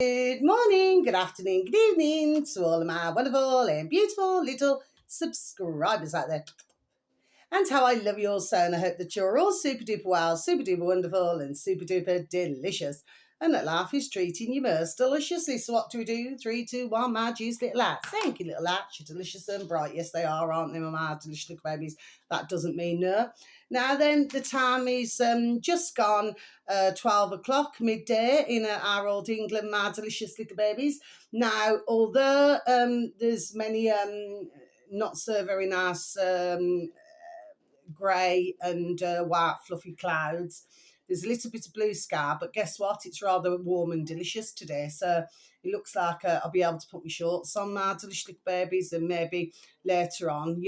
Good morning, good afternoon, good evening to all of my wonderful and beautiful little subscribers out there. And how I love you all so, and I hope that you're all super duper well, super duper wonderful, and super duper delicious. And that life is treating you most deliciously. So what do we do? 3, 2, 1, my juice, little lads. Thank you, little lads. You're delicious and bright. Yes, they are, aren't they, my delicious little babies? That doesn't mean no. Now then, the time is just gone 12 o'clock, midday in our old England, my delicious little babies. Now, although there's many not so very nice grey and white fluffy clouds, there's a little bit of blue sky, but guess what? It's rather warm and delicious today. So it looks like I'll be able to put my shorts on, my delicious little babies, and maybe later on,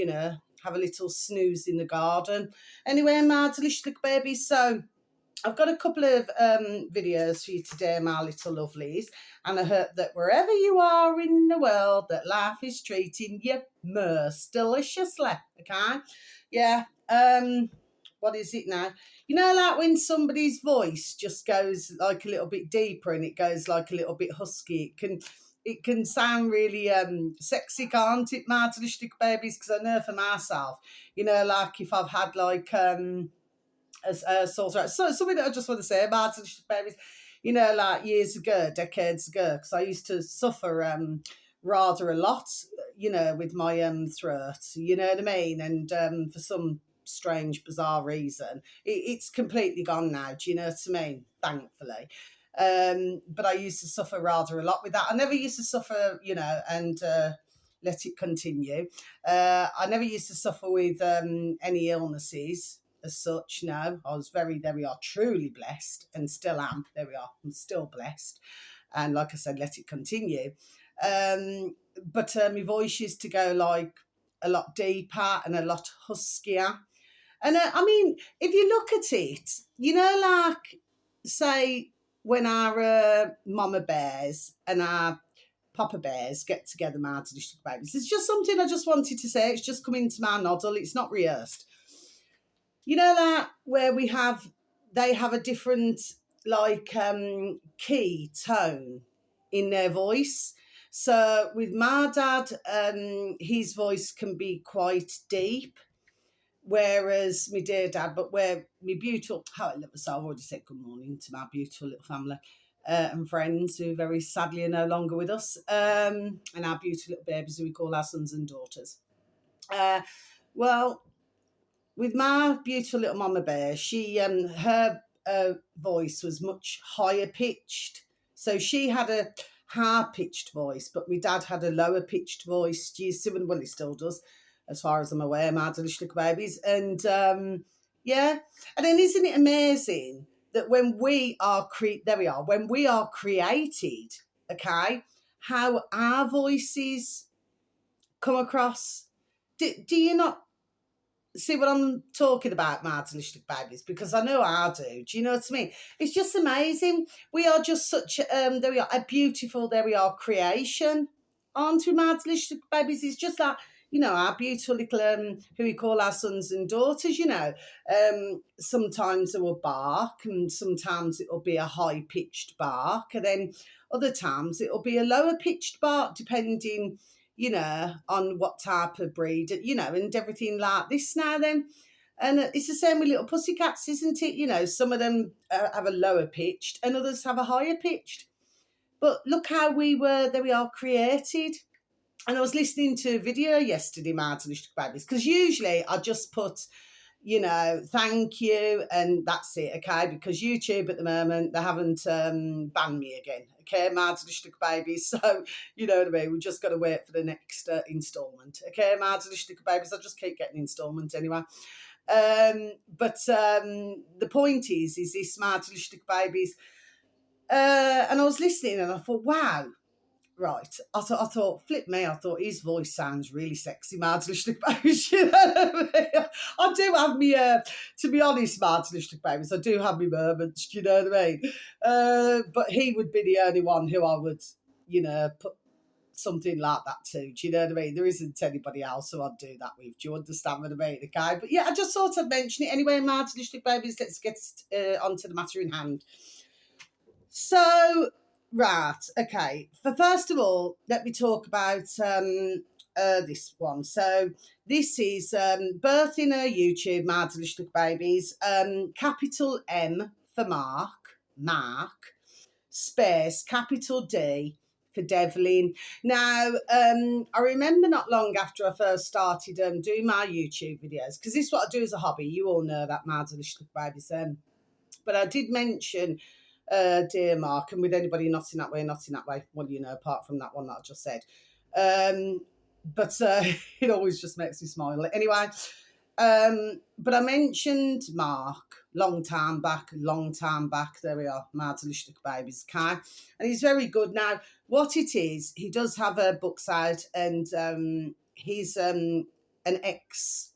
have a little snooze in the garden. Anyway, my delicious little babies, so I've got a couple of videos for you today, my little lovelies, and I hope that wherever you are in the world, that life is treating you most deliciously, okay? Yeah, what is it now? You know, like when somebody's voice just goes like a little bit deeper and it goes like a little bit husky, it can sound really sexy, can't it, my delicious babies? Because I know for myself, like if I've had like a sore throat. So something that I just want to say about delicious babies, like years ago, decades ago, because I used to suffer rather a lot, with my throat, you know what I mean? And for some strange, bizarre reason, it's completely gone now, do you know what I mean? Thankfully. But I used to suffer rather a lot with that. I never used to suffer, and let it continue. I never used to suffer with any illnesses as such. No, I was there we are, truly blessed, and still am. There we are, I'm still blessed. And like I said, let it continue. But my voice used to go like a lot deeper and a lot huskier. And I mean, if you look at it, like, say, when our mama bears and our papa bears get together, my delicious babies, it's just something I just wanted to say. It's just come into my noddle. It's not rehearsed. You know that where they have a different like key tone in their voice. So with my dad, his voice can be quite deep, whereas my dear dad, but where my beautiful, how I love her, so I've already said good morning to my beautiful little family and friends who very sadly are no longer with us, and our beautiful little babies who we call our sons and daughters. Well, with my beautiful little mama bear, she her voice was much higher pitched. So she had a high pitched voice, but my dad had a lower pitched voice. Do you see? Well, he still does, as far as I'm aware, my delicious little babies. And yeah, and then isn't it amazing that when we are when we are created, okay, how our voices come across? Do you not see what I'm talking about, my delicious babies? Because I know I do. Do you know what I mean? It's just amazing. We are just such there we are, a beautiful, there we are, creation, aren't we, my delicious babies? It's just like, our beautiful little who we call our sons and daughters, sometimes they will bark, and sometimes it'll be a high pitched bark, and then other times it'll be a lower pitched bark, depending on what type of breed, and everything like this now then. And it's the same with little pussycats, isn't it? Some of them have a lower pitched and others have a higher pitched. But look how we are created. And I was listening to a video yesterday, my delicious babies, because usually I just put, thank you, and that's it, okay? Because YouTube at the moment, they haven't banned me again, okay, my delicious babies. So, you know what I mean? We've just got to wait for the next instalment, okay, my delicious babies. I'll just keep getting instalment anyway. But the point is this, my delicious babies. And I was listening and I thought, wow. Right, I thought, flip me, I thought his voice sounds really sexy, Martin babies. You know what I mean? I do have me, to be honest, Martin babies, I do have me moments, do you know what I mean? But he would be the only one who I would, put something like that to, do you know what I mean? There isn't anybody else who I'd do that with, do you understand what I mean, okay? But yeah, I just thought I'd mention it anyway, Martin babies. Let's get onto the matter in hand. So, Right, okay. First of all, let me talk about this one. So this is Birthing a YouTube, My Delicious Babies. Capital M for Mark, space, capital D for Devlin. Now, I remember not long after I first started doing my YouTube videos, because this is what I do as a hobby. You all know that, My Delicious Babies. But I did mention dear Mark, and with anybody not in that way, well, you know, apart from that one that I just said. But it always just makes me smile. Anyway, but I mentioned Mark long time back. There we are, my delicious babies, okay? And he's very good. Now, what it is, he does have a book out, and he's an ex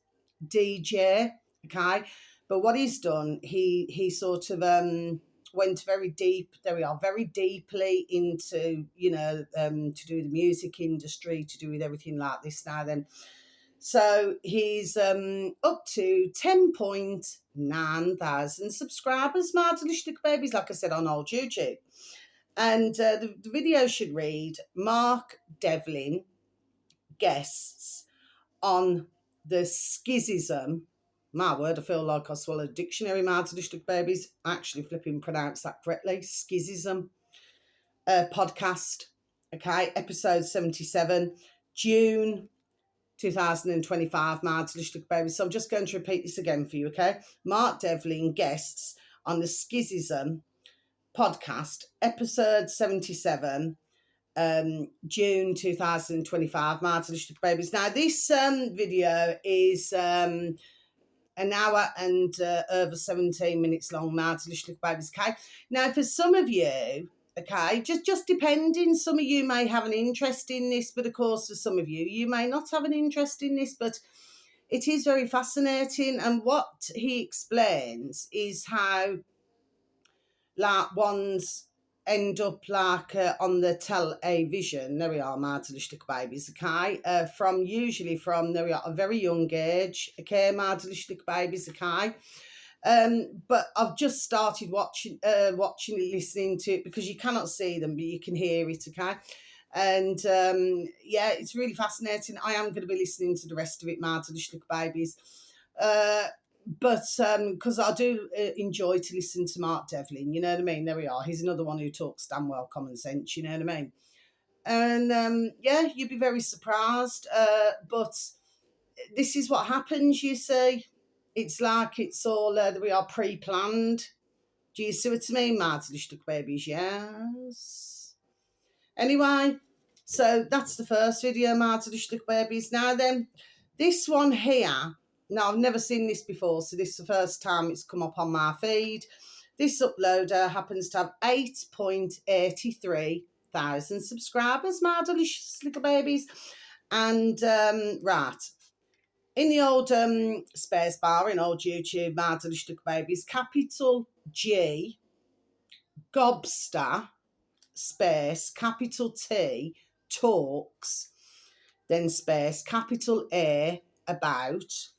DJ, okay? But what he's done, he sort of went very deep. There we are, very deeply into, you know, to do with the music industry, to do with everything like this now. Then, so he's up to 10.9 thousand subscribers. My delicious babies, like I said, on old YouTube, and the video should read: Mark Devlin guests on the schism. My word, I feel like I swallowed a dictionary, my delicious babies. I actually flipping pronounced that correctly. Schism podcast. Okay, episode 77, June 2025, my delicious babies. So I'm just going to repeat this again for you, okay? Mark Devlin guests on the Schism podcast, episode 77, June 2025, my delicious babies. Now, this video is an hour and over 17 minutes long, my delicious babies, okay? Now, for some of you, okay, just depending, some of you may have an interest in this, but of course, for some of you, you may not have an interest in this, but it is very fascinating. And what he explains is how, like, one's end up like on the television. There we are, my delicious babies, okay? Usually from, there we are, a very young age, okay, my delicious babies, okay? But I've just started watching it, listening to it, because you cannot see them, but you can hear it, okay? And yeah, it's really fascinating. I am going to be listening to the rest of it, my delicious babies. But because I do enjoy to listen to Mark Devlin, you know what I mean? There we are. He's another one who talks damn well common sense, you know what I mean? And yeah, you'd be very surprised. But this is what happens, you see. It's like it's all, we are pre-planned. Do you see what I mean, my delicious babies? Yes. Anyway, so that's the first video, my delicious babies. Now then, this one here, now I've never seen this before, so this is the first time it's come up on my feed. This uploader happens to have 8.83 thousand subscribers, my delicious little babies. And right, in the old space bar in old YouTube, my delicious babies, capital G, Gobster, space, capital T, talks, then space, capital A, about,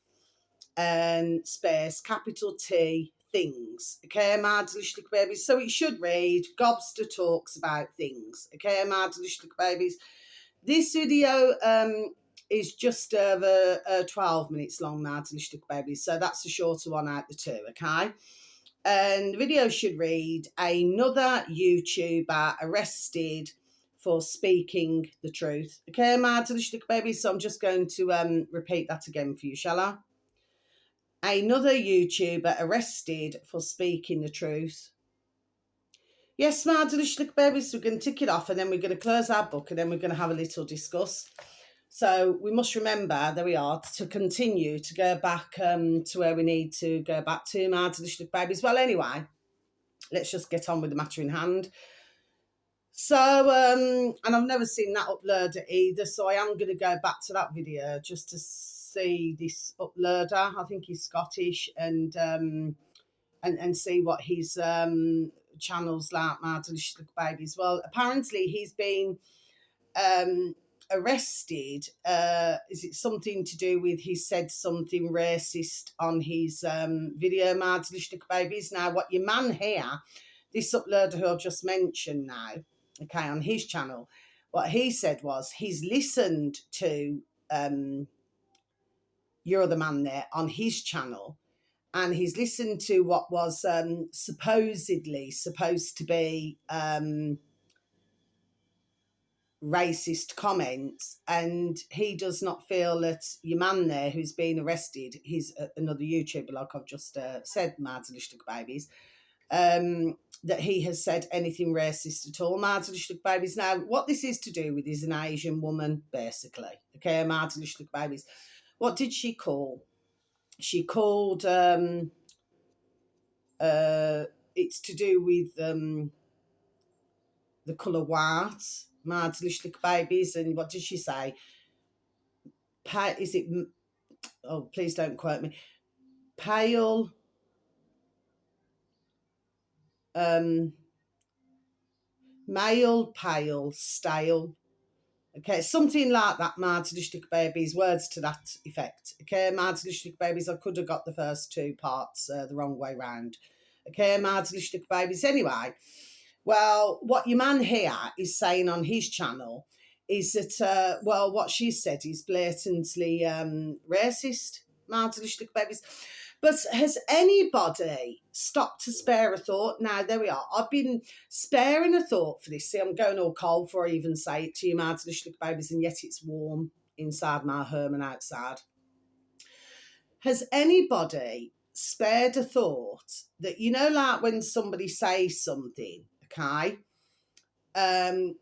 and space, capital T, things. Okay, my delicious babies. So it should read, Gobster talks about things. Okay, my delicious babies. This video is just over 12 minutes long, my delicious babies. So that's the shorter one out the two, okay? And the video should read, another YouTuber arrested for speaking the truth. Okay, my delicious babies. So I'm just going to repeat that again for you, shall I? Another YouTuber arrested for speaking the truth. Yes, my delicious babies. So we're going to tick it off, and then we're going to close our book, and then we're going to have a little discuss. So we must remember, there we are, to continue to go back to where we need to go back to, my delicious babies. Well, anyway, let's just get on with the matter in hand. So, and I've never seen that uploader either, so I am going to go back to that video just to see this uploader. I think he's Scottish, and see what his channel's like, my delicious babies. Well, apparently he's been arrested. Is it something to do with he said something racist on his video, my delicious babies? Now, what your man here, this uploader who I've just mentioned now, okay, on his channel. What he said was he's listened to your other man there on his channel, and he's listened to what was supposedly supposed to be racist comments, and he does not feel that your man there who's been arrested, he's another YouTuber, like I've just said, Marzalishtuk Babies, that he has said anything racist at all, Marzalishtuk Babies. Now, what this is to do with is an Asian woman, basically. Okay, Marzalishtuk Babies. What did she call? She called it's to do with the colour white, Marzalishtuk Babies, and what did she say? Is it? Oh, please don't quote me. Pale, male, pale, stale. Okay, something like that, Marzalishtuk Babies, words to that effect. Okay, Marzalishtuk Babies, I could have got the first two parts the wrong way round. Okay, Marzalishtuk Babies. Anyway, well, what your man here is saying on his channel is that, well, what she said is blatantly racist, Marzalishtuk Babies. But has anybody stopped to spare a thought? Now, there we are. I've been sparing a thought for this. See, I'm going all cold before I even say it to you, Marzalishtuk Babies, and yet it's warm inside my home and outside. Has anybody spared a thought that, you know, like when somebody says something, okay, that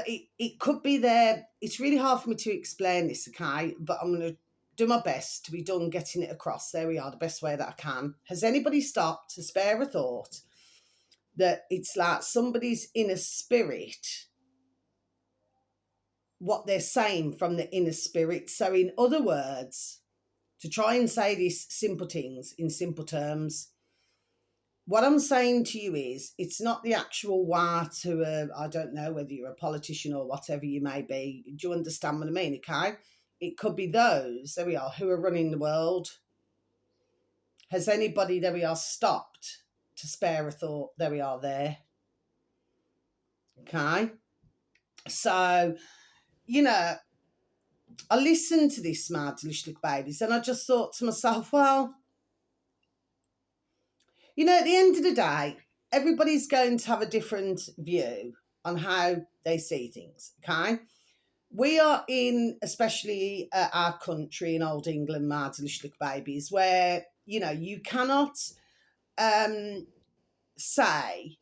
it could be there. It's really hard for me to explain this, okay, but I'm going to do my best to be done getting it across. There we are, the best way that I can. Has anybody stopped to spare a thought that it's like somebody's inner spirit, what they're saying from the inner spirit? So in other words, to try and say these simple things in simple terms, what I'm saying to you is it's not the actual white who are, I don't know whether you're a politician or whatever you may be. Do you understand what I mean, okay? It could be those, there we are, who are running the world. Has anybody, there we are, stopped to spare a thought? There we are there. Okay? So, you know, I listened to this Marzalishtuk Babies and I just thought to myself, well, you know, at the end of the day, everybody's going to have a different view on how they see things, okay? We are in, especially our country in Old England, Marzalishtuk Babies, where, you know, you cannot say,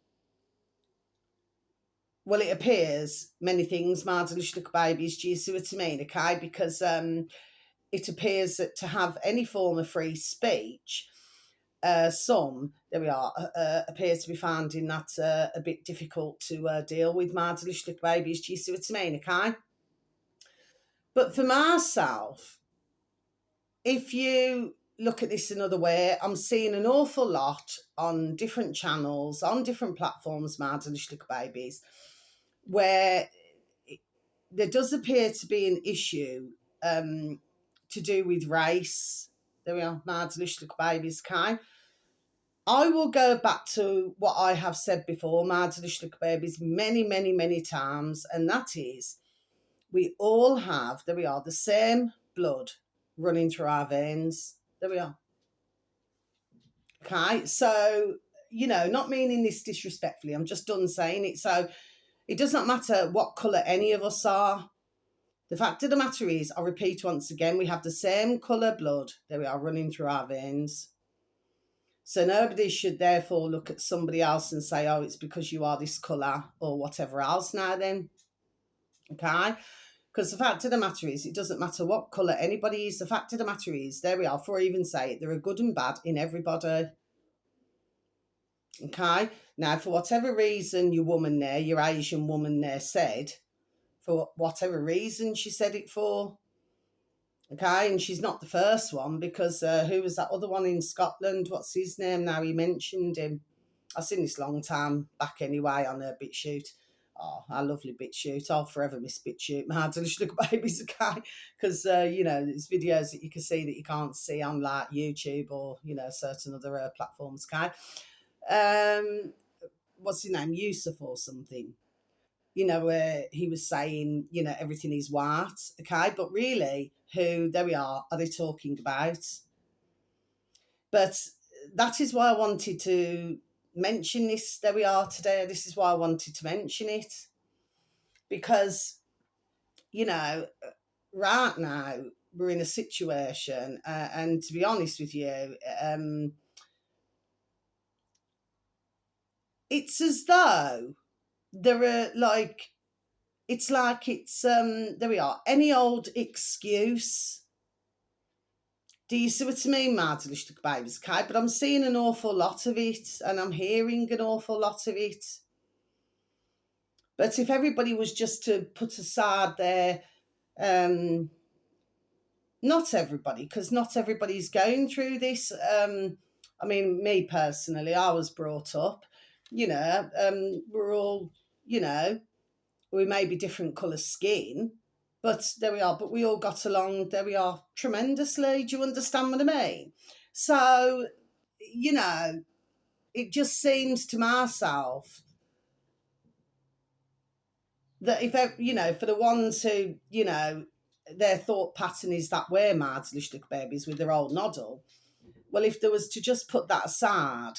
well, it appears many things, Marzalishtuk Babies, do you see what I mean, okay? Because it appears that to have any form of free speech, some, there we are, appears to be finding that a bit difficult to deal with, Marzalishtuk Babies, do you see what I mean, okay? But for myself, if you look at this another way, I'm seeing an awful lot on different channels, on different platforms, Marzalishtuk Babies, where there does appear to be an issue to do with race. There we are, Marzalishtuk Babies, okay? I will go back to what I have said before, Marzalishtuk Babies, many, many, many times, and that is we all have, there we are, the same blood running through our veins. There we are. Okay, so, you know, not meaning this disrespectfully, I'm just done saying it. So it does not matter what colour any of us are. The fact of the matter is, I repeat once again, we have the same colour blood, there we are, running through our veins. So nobody should therefore look at somebody else and say, oh, it's because you are this colour or whatever else now then. Okay? Because the fact of the matter is, it doesn't matter what colour anybody is. The fact of the matter is, there we are, for even say it, there are good and bad in everybody. Okay? Now, for whatever reason your woman there, your Asian woman there said, for whatever reason she said it for, okay, and she's not the first one, because who was that other one in Scotland? What's his name now? He mentioned him. I've seen this long time back anyway on a BitChute. Oh, I lovely BitChute. I'll forever miss BitChute. My heart just look at babies, okay? Because, you know, there's videos that you can see that you can't see on, like, YouTube or, you know, certain other platforms, okay? what's his name, Yusuf or something, you know, where he was saying, you know, everything is white, okay? But really, who, there we are they talking about? But that is why I wanted to mention this. There we are today. This is why I wanted to mention it. Because, you know, right now, we're in a situation, and to be honest with you, it's as though there are like, there we are, any old excuse. Do you see what I mean, Mardelistic babies, okay? But I'm seeing an awful lot of it, and I'm hearing an awful lot of it. But if everybody was just to put aside their, um, not everybody, because not everybody's going through this. I mean, me personally, I was brought up, you know, we're all, you know, we may be different colour skin, but there we are. But we all got along, there we are, tremendously. Do you understand what I mean? So, you know, it just seems to myself that if, you know, for the ones who, you know, their thought pattern is that we're Mardelistic babies with their old noddle, well, if there was to just put that aside,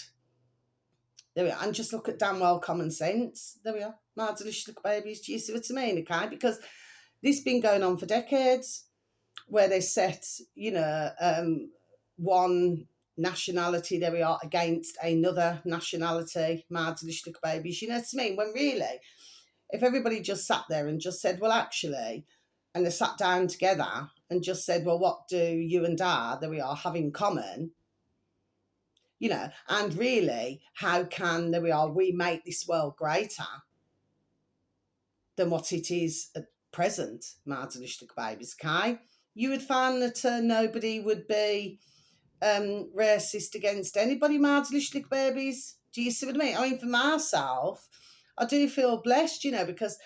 there we are, and just look at damn well common sense, there we are, Mardelistic babies, do you see what I mean, okay? Because this has been going on for decades, where they set, you know, one nationality, there we are, against another nationality, Mardelistic babies, you know what I mean? When really, if everybody just sat there and just said, well, actually, and they sat down together and just said, well, what do you and I, there we are, have in common, you know, and really, how can, there we are, we make this world greater than what it is at present, Mardelistic babies, okay? You would find that nobody would be racist against anybody, Mardelistic babies. Do you see what I mean? I mean, for myself, I do feel blessed, you know, because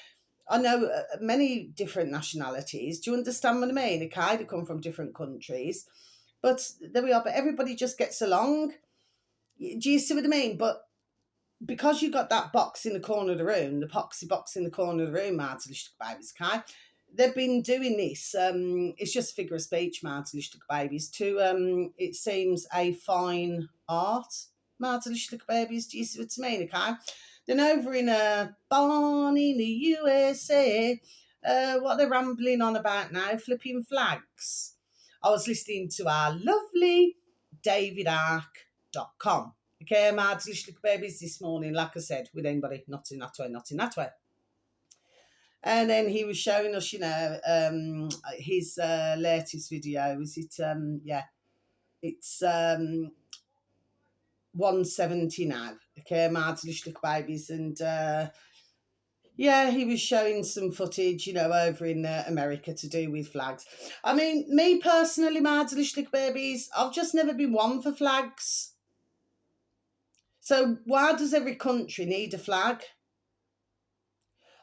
I know many different nationalities. Do you understand what I mean? Okay, they come from different countries. But there we are, but everybody just gets along. Do you see what I mean? But because you got that box in the corner of the room, the poxy box in the corner of the room, Mardelistic babies, okay? They've been doing this. It's just a figure of speech, Mardelistic babies, to, it seems, a fine art, Mardelistic babies. Do you see what I mean, okay? Then over in a barn in the USA, what they're rambling on about now, flipping flags. I was listening to our lovely davidark.com. Okay, Mardelistic babies this morning, like I said, with anybody, not in that way, not in that way. And then he was showing us, you know, his latest video. Is it, yeah, it's 170 now. Okay, Mardelistic babies. And yeah, he was showing some footage, you know, over in America to do with flags. I mean, me personally, Mardelistic babies, I've just never been one for flags. So why does every country need a flag?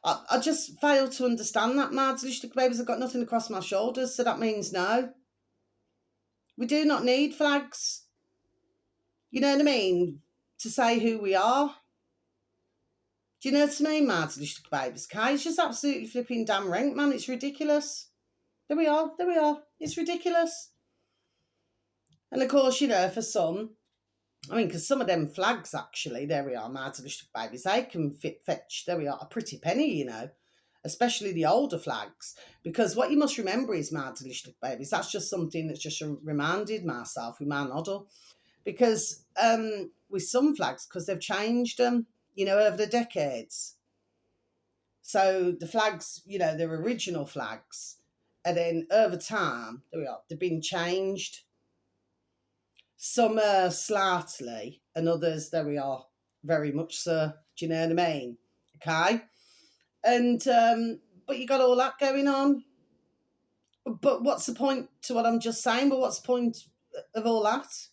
I just fail to understand that, Mardelistic babies. I've got nothing across my shoulders, so that means no. We do not need flags. You know what I mean? To say who we are. Do you know what I mean, Mardelistic babies? Okay, it's just absolutely flipping damn rank, man. It's ridiculous. There we are. There we are. It's ridiculous. And of course, you know, for some, I mean, because some of them flags, actually, there we are, Mardelistic babies, they can fetch, there we are, a pretty penny, you know, especially the older flags. Because what you must remember is, Mardelistic babies, that's just something that's just reminded myself with my noddle. Because with some flags, because they've changed them, you know, over the decades. So the flags, you know, they're original flags. And then over time, there we are, they've been changed. Some slightly, and others, there we are, very much so. Do you know what I mean? Okay. And, but you got all that going on. But what's the point to what I'm just saying? But what's the point of all that?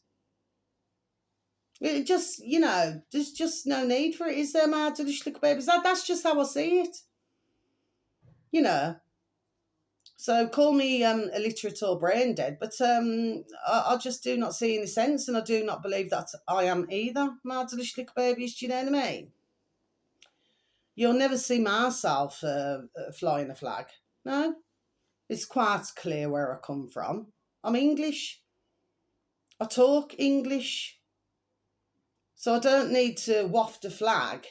It just, you know, there's just no need for it, is there, Mardelistic babies? That's just how I see it. You know. So call me illiterate or brain dead, but I just do not see any sense, and I do not believe that I am either, Mardelistic babies. Do you know what I mean? You'll never see myself flying a flag. No, it's quite clear where I come from. I'm English. I talk English. So I don't need to waft a flag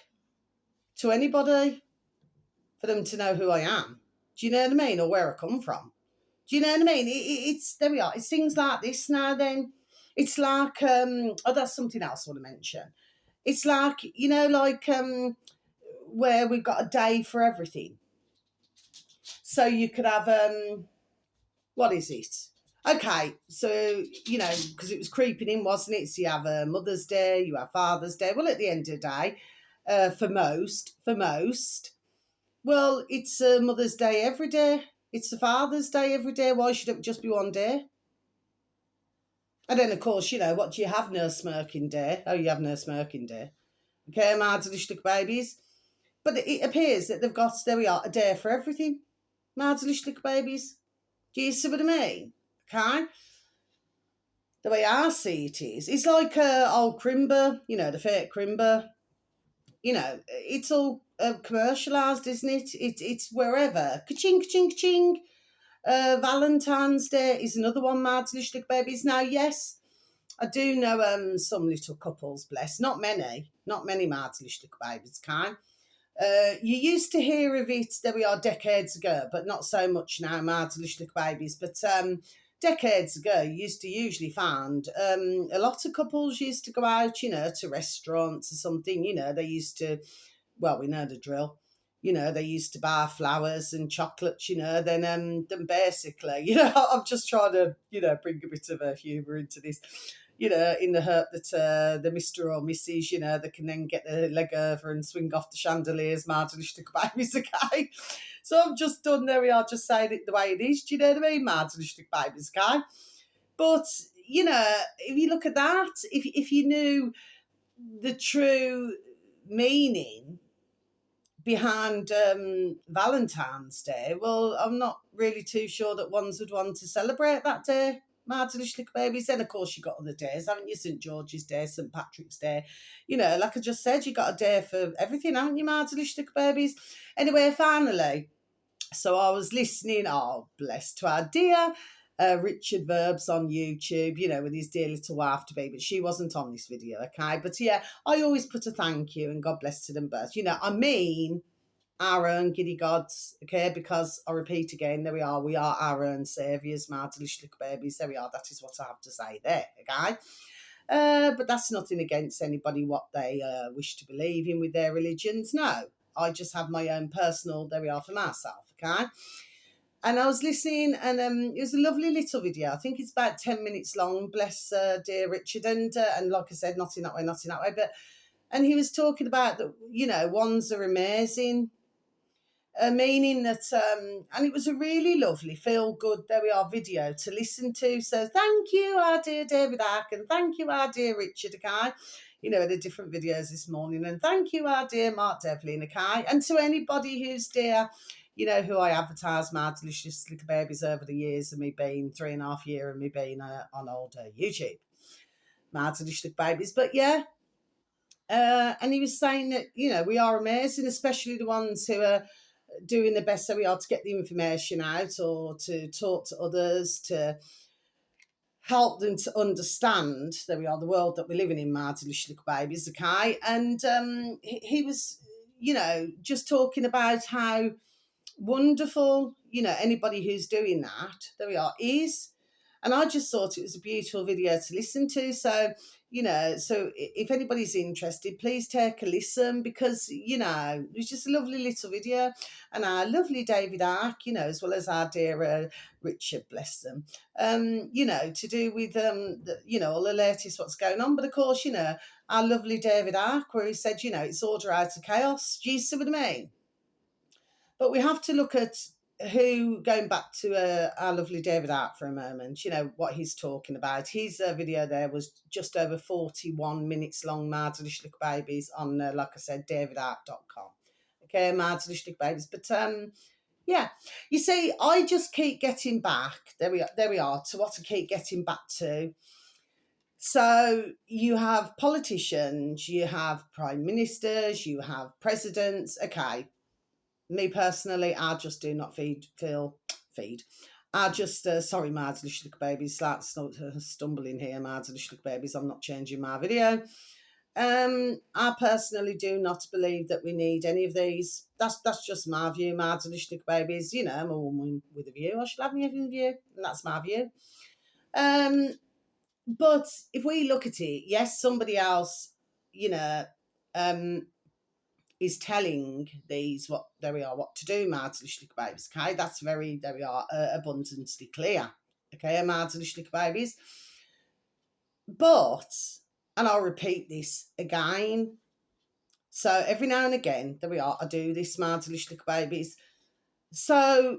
to anybody for them to know who I am. Do you know what I mean? Or where I come from. Do you know what I mean? It's there we are. It's things like this now. Then it's like oh, that's something else I want to mention. It's like like where we've got a day for everything. So you could have what is it? Okay, so because it was creeping in, wasn't it? So you have a Mother's Day, you have Father's Day. Well, at the end of the day, for most, well, it's a Mother's Day every day. It's a Father's Day every day. Why should it just be one day? And then, of course, what do you have? No smirking day. Oh, you have no smirking day. Okay, my delicious babies. But it appears that they've got, there we are, a day for everything. My delicious babies. Do you see what I mean? Okay? The way I see it is, it's like old Crimber, the fake Crimber. It's all commercialised, isn't it? It's wherever. Ka-ching, ka-ching, ka-ching. Valentine's Day is another one, my delicious babies. Now, yes, I do know some little couples, bless. Not many, my delicious babies, kind. You used to hear of it, there we are, decades ago, but not so much now, my delicious babies. But decades ago, you used to usually find a lot of couples used to go out, to restaurants or something. They used to, well, we know the drill. They used to buy flowers and chocolates, then basically, I'm just trying to, bring a bit of a humour into this, in the hope that the Mr. or Mrs., they can then get their leg over and swing off the chandeliers, marginally babies, okay? So I've just done, there we are, just saying it the way it is, do you know what I mean? Marginally babies, okay? But, if you look at that, if you knew the true meaning behind Valentine's Day, well, I'm not really too sure that ones would want to celebrate that day. My delicious babies. Then, of course, you got other days, haven't you? St. George's Day, St. Patrick's Day. Like I just said, you got a day for everything, haven't you, my delicious babies? Anyway, finally, so I was listening, oh, bless to our dear Richard Verbs on YouTube, with his dear little wife to be, but she wasn't on this video, okay? But yeah, I always put a thank you and God bless to them both. I mean our own giddy gods, okay? Because I repeat again, there we are our own saviours, my delicious little babies. There we are, that is what I have to say there, okay? But that's nothing against anybody what they wish to believe in with their religions. No, I just have my own personal, there we are, for myself, okay? And I was listening, and it was a lovely little video. I think it's about 10 minutes long, bless dear Richard. And like I said, not in that way, but, and he was talking about that, ones are amazing, meaning that, and it was a really lovely, feel-good, there we are, video to listen to. So thank you, our dear David Ark, and thank you, our dear Richard Akai, the different videos this morning. And thank you, our dear Mark Devlin Akai, and to anybody who's dear, who I advertise my delicious little babies over the years of me being 3.5 years and me being on old YouTube. My delicious babies. But yeah, and he was saying that, we are amazing, especially the ones who are doing the best that we are to get the information out or to talk to others, to help them to understand, there we are, the world that we're living in, my delicious little babies, okay? And he was, just talking about how wonderful, anybody who's doing that, there we are, is. And I just thought it was a beautiful video to listen to. So, so if anybody's interested, please take a listen, because, it was just a lovely little video. And our lovely David Ark, as well as our dear Richard, bless them, to do with, all the latest what's going on. But of course, our lovely David Ark, where he said, it's order out of chaos. Do you see what I mean? But we have to look at who, going back to our lovely David Ark for a moment, what he's talking about. His video there was just over 41 minutes long, my delicious little babies, on, like I said, davidark.com. Okay, my delicious little babies. But, yeah, you see, I just keep getting back, there we are, to what I keep getting back to. So you have politicians, you have prime ministers, you have presidents. Okay, me personally, I just do not feed. I just sorry, Mads Lushlik babies, like stumbling here, Mads Lushlik babies. I'm not changing my video. I personally do not believe that we need any of these. That's just my view, Mads Lushlik babies. You know, I'm a woman with a view. I should have a view, and that's my view. Um, but if we look at it, yes, somebody else, you know, um, is telling these what there we are what to do, Marzlichlik babies. Okay, that's very there we are abundantly clear. Okay, Marzlichlik babies. But and I'll repeat this again. So every now and again, there we are. I do this, Marzlichlik babies. So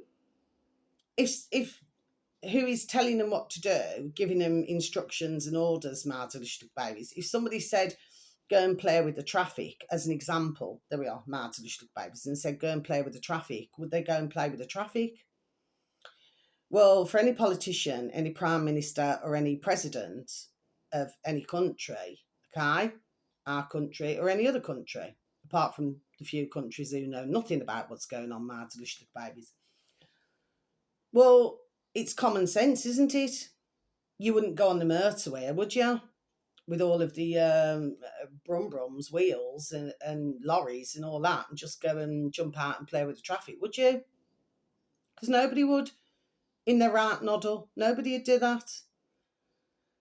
if who is telling them what to do, giving them instructions and orders, Marzlichlik babies. If somebody said, go and play with the traffic, as an example, there we are, Marzlichlik babies, and said, go and play with the traffic, would they go and play with the traffic? Well, for any politician, any prime minister, or any president of any country, okay, our country or any other country, apart from the few countries who know nothing about what's going on, Marzlichlik babies. Well, it's common sense, isn't it? You wouldn't go on the motorway, would you? With all of the brum-brums, wheels and lorries and all that, and just go and jump out and play with the traffic, would you? Because nobody would. In their right noddle, nobody would do that.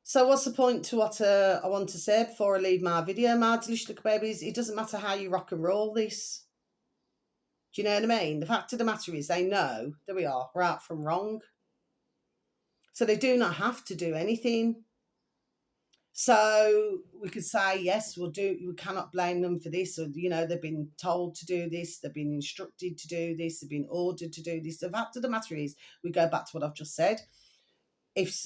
So what's the point to what I want to say before I leave my video, my delicious little babies? It doesn't matter how you rock and roll this. Do you know what I mean? The fact of the matter is they know, there we are, right from wrong. So they do not have to do anything. So we could say, yes, we cannot blame them for this, or, you know, they've been told to do this, they've been instructed to do this, they've been ordered to do this. The fact of the matter is, we go back to what I've just said. If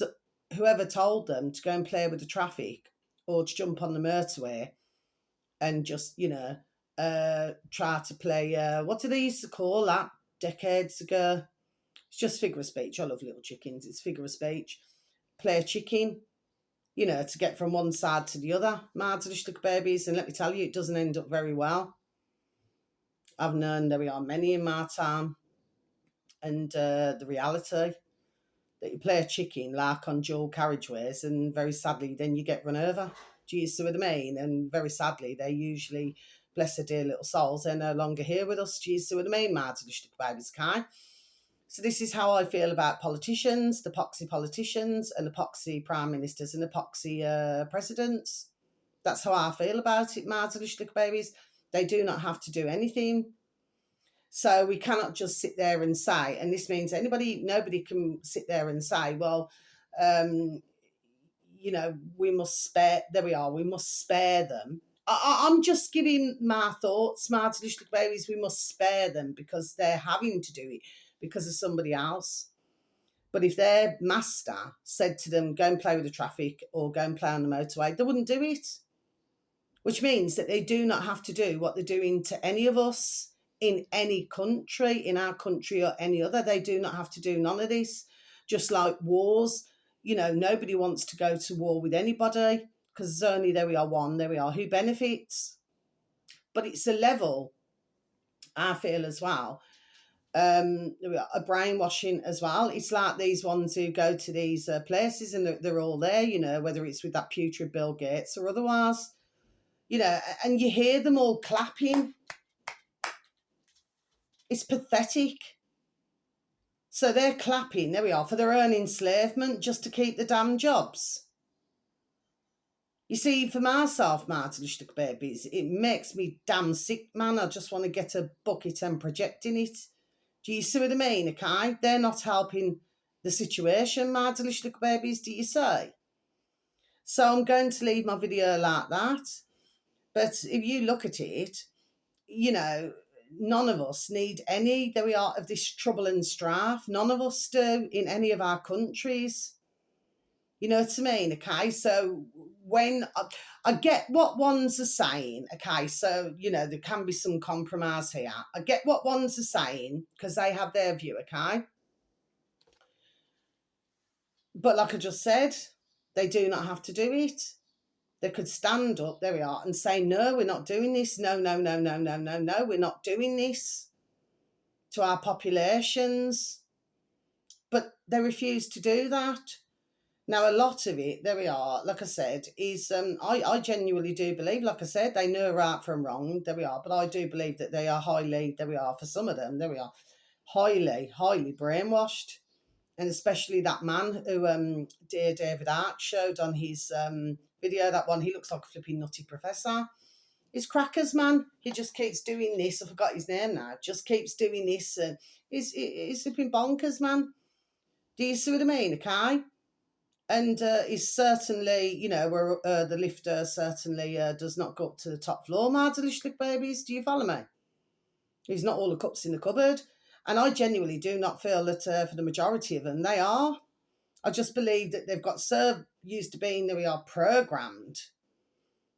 whoever told them to go and play with the traffic or to jump on the motorway and just, you know, try to play, what do they used to call that decades ago? It's just figure of speech. I love little chickens. It's figure of speech. Play a chicken, you know, to get from one side to the other, my delicious babies. And let me tell you, it doesn't end up very well. I've known there are many in my time. And the reality that you play a chicken like on dual carriageways, and very sadly, then you get run over. Do you see what I mean? And very sadly, they usually, bless their dear little souls, they're no longer here with us. Do you see what I mean, my delicious babies, kind? So this is how I feel about politicians, the poxy politicians, and the poxy prime ministers, and the poxy presidents. That's how I feel about it, my delicious babies. They do not have to do anything. So we cannot just sit there and say, and this means nobody can sit there and say, well, you know, we must spare, there we are, we must spare them. I'm just giving my thoughts, my delicious babies. We must spare them because they're having to do it because of somebody else. But if their master said to them, go and play with the traffic or go and play on the motorway, they wouldn't do it. Which means that they do not have to do what they're doing to any of us in any country, in our country or any other. They do not have to do none of this. Just like wars, you know, nobody wants to go to war with anybody because there's only, there we are, one, there we are, who benefits. But it's a level, I feel, as well, a brainwashing as well. It's like these ones who go to these places and they're all there, you know, whether it's with that putrid Bill Gates or otherwise, you know, and you hear them all clapping. It's pathetic. So they're clapping, there we are, for their own enslavement just to keep the damn jobs. You see, for myself, Martin babies, it makes me damn sick, man. I just want to get a bucket and project in it. Do you see what I mean, okay? They're not helping the situation, Martin babies, do you say? So I'm going to leave my video like that. But if you look at it, you know, none of us need any, there we are, of this trouble and strife. None of us do in any of our countries. You know what I mean? Okay, so when I get what ones are saying, okay, so, you know, there can be some compromise here. I get what ones are saying because they have their view, okay? But like I just said, They do not have to do it. They could stand up, there we are, and say, no, we're not doing this. No, no, no, no, no, no, no, we're not doing this to our populations. But they refuse to do that. Now, a lot of it, there we are, like I said, is I genuinely do believe, like I said, they know right from wrong, there we are, but I do believe that they are highly, there we are, for some of them, there we are, highly, highly brainwashed. And especially that man who dear David Arch showed on his video, that one, he looks like a flipping nutty professor. He's crackers, man. He just keeps doing this. I forgot his name now. Just keeps doing this. And he's flipping bonkers, man. Do you see what I mean? Okay. And he's certainly, where the lifter certainly does not go up to the top floor, my delicious babies. Do you follow me? He's not all the cups in the cupboard. And I genuinely do not feel that for the majority of them, they are. I just believe that they've got so used to being that we are programmed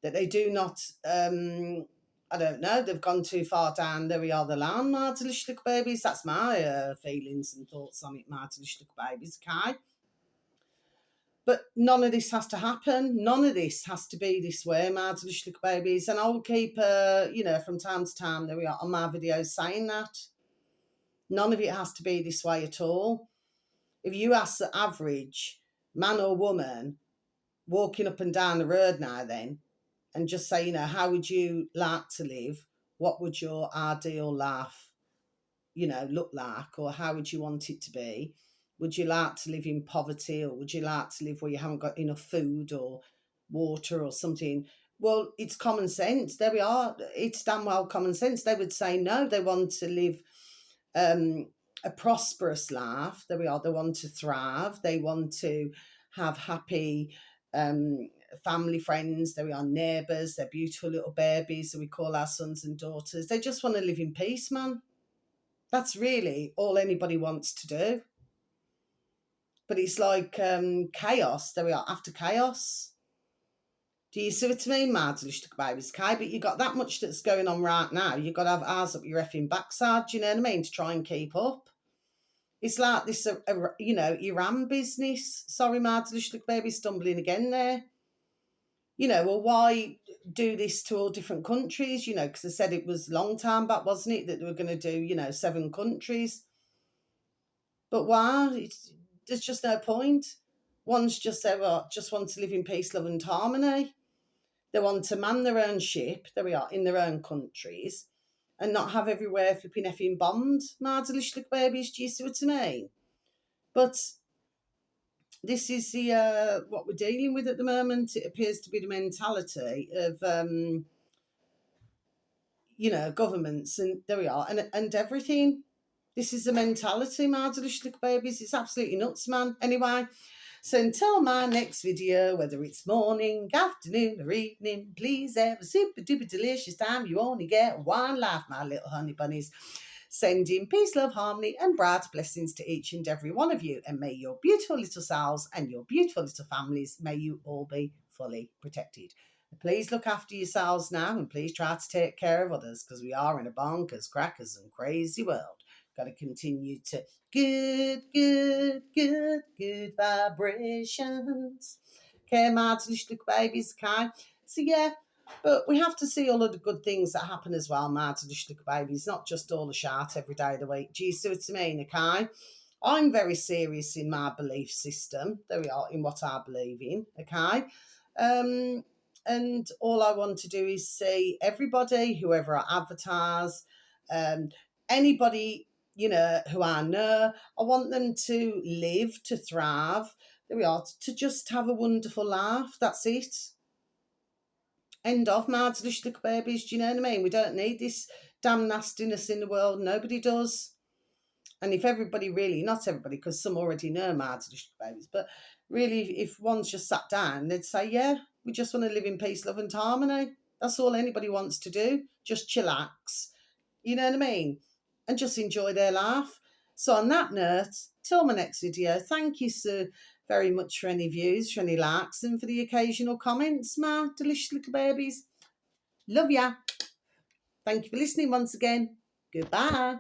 that they do not, I don't know, they've gone too far down, there we are, the line, my delicious little babies. That's my feelings and thoughts on it, my delicious little babies, okay? But none of this has to happen. None of this has to be this way, my delicious little babies. And I'll keep, from time to time, there we are, on my videos saying that. None of it has to be this way at all. If you ask the average man or woman walking up and down the road now then, and just say, how would you like to live? What would your ideal life, look like? Or how would you want it to be? Would you like to live in poverty, or would you like to live where you haven't got enough food or water or something? Well, it's common sense. There we are. It's damn well common sense. They would say no. They want to live a prosperous life. There we are. They want to thrive. They want to have happy family, friends. There we are, neighbours. They're beautiful little babies that we call our sons and daughters. They just want to live in peace, man. That's really all anybody wants to do. But it's like chaos. There we are, after chaos. Do you see what I mean, my delicious babies? Okay, but you got that much that's going on right now. You've got to have ours up your effing backside, do you know what I mean, to try and keep up. It's like this, Iran business. Sorry, my delicious baby, stumbling again there. Well, why do this to all different countries? Because they said it was a long time back, wasn't it, that they were going to do, 7 countries. But why? There's just no point. One's just say, well, just want to live in peace, love and harmony. They want to man their own ship, there we are, in their own countries, and not have everywhere flipping effing bombed, my delicious little babies. Do you see what I mean? But this is the what we're dealing with at the moment. It appears to be the mentality of, governments, and there we are, and everything. This is the mentality, my delicious little babies. It's absolutely nuts, man. Anyway, so until my next video, whether it's morning, afternoon, or evening, please have a super duper delicious time. You only get one life, my little honey bunnies. Sending peace, love, harmony, and bright blessings to each and every one of you. And may your beautiful little selves and your beautiful little families, may you all be fully protected. Please look after yourselves now, and please try to take care of others, because we are in a bonkers, crackers, and crazy world. Got to continue to good vibrations. Okay, my delicious little babies, okay? So yeah, but we have to see all of the good things that happen as well, my delicious little babies, not just all the shit every day of the week. Do you see what I mean, okay? I'm very serious in my belief system. There we are, in what I believe in, okay? And all I want to do is see everybody, whoever I advertise, anybody, who I know, I want them to live, to thrive. There we are, to just have a wonderful life. That's it. End of, my delicious little babies. Do you know what I mean? We don't need this damn nastiness in the world. Nobody does. And if everybody really, not everybody, because some already know my delicious babies, but really, if one's just sat down, they'd say, yeah, we just want to live in peace, love and harmony. That's all anybody wants to do. Just chillax. You know what I mean? And just enjoy their life. So on that note, till my next video, thank you so very much for any views, for any likes, and for the occasional comments, my delicious little babies. Love ya. Thank you for listening once again. Goodbye.